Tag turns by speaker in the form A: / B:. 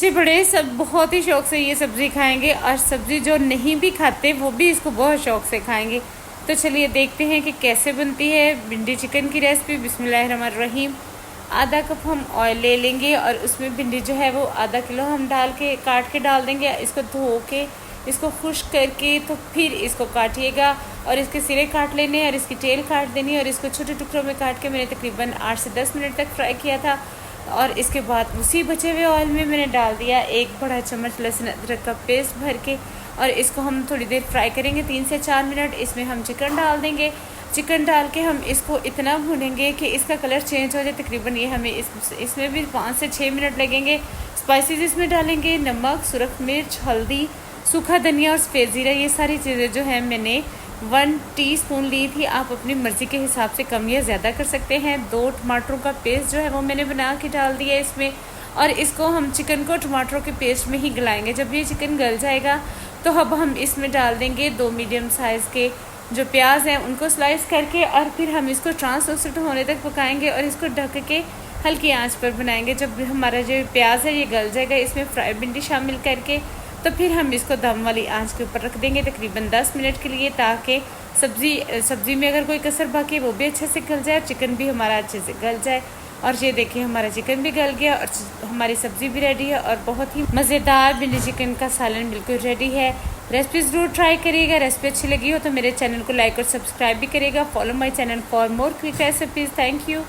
A: बच्चे बड़े सब बहुत ही शौक से ये सब्ज़ी खाएंगे और सब्ज़ी जो नहीं भी खाते वो भी इसको बहुत शौक से खाएंगे। तो चलिए देखते हैं कि कैसे बनती है भिंडी चिकन की रेसिपी। बिस्मिल्लाहिर्रहमानिर्रहीम। आधा कप हम ऑयल ले लेंगे और उसमें भिंडी जो है वो आधा किलो हम डाल के काट के डाल देंगे। इसको धो के इसको खुश्क करके तो फिर इसको काटिएगा और इसके सिरे काट लेने और इसकी टेल काट देनी और इसको छोटे टुकड़ों में काट के मैंने तकरीबन 8 से 10 मिनट तक फ्राई किया था। और इसके बाद उसी बचे हुए ऑयल में मैंने डाल दिया 1 बड़ा चम्मच लहसुन अदरक का पेस्ट भर के और इसको हम थोड़ी देर फ्राई करेंगे 3 से 4 मिनट। इसमें हम चिकन डाल देंगे। चिकन डाल के हम इसको इतना भूनेंगे कि इसका कलर चेंज हो जाए। तकरीबन ये हमें इसमें भी 5 से 6 मिनट लगेंगे। स्पाइसेस इसमें डालेंगे नमक, सुरख मिर्च, हल्दी, सूखा धनिया और सफ़ेद ज़ीरा। ये सारी चीज़ें जो है मैंने 1 टीस्पून ली थी। आप अपनी मर्ज़ी के हिसाब से कम या ज़्यादा कर सकते हैं। 2 टमाटरों का पेस्ट जो है वो मैंने बना के डाल दिया इसमें और इसको हम चिकन को टमाटरों के पेस्ट में ही गलाएंगे। जब ये चिकन गल जाएगा तो अब हम इसमें डाल देंगे 2 मीडियम साइज़ के जो प्याज हैं उनको स्लाइस करके और फिर हम इसको ट्रांसलूसेंट होने तक पकाएंगे और इसको ढक के हल्की आंच पर बनाएंगे। जब हमारा जो प्याज है ये गल जाएगा इसमें फ्राई भिंडी शामिल करके तो फिर हम इसको दम वाली आंच के ऊपर रख देंगे तकरीबन 10 मिनट के लिए, ताकि सब्ज़ी में अगर कोई कसर बाकी है वो भी अच्छे से गल जाए, चिकन भी हमारा अच्छे से गल जाए। और ये देखिए हमारा चिकन भी गल गया और हमारी सब्ज़ी भी रेडी है और बहुत ही मज़ेदार भिंडी चिकन का सालन बिल्कुल रेडी है। रेसिपी ज़रूर ट्राई करिएगा। रेसिपी अच्छी लगी हो तो मेरे चैनल को लाइक और सब्सक्राइब भी करिएगा। Follow my channel for more quick recipes. Thank you.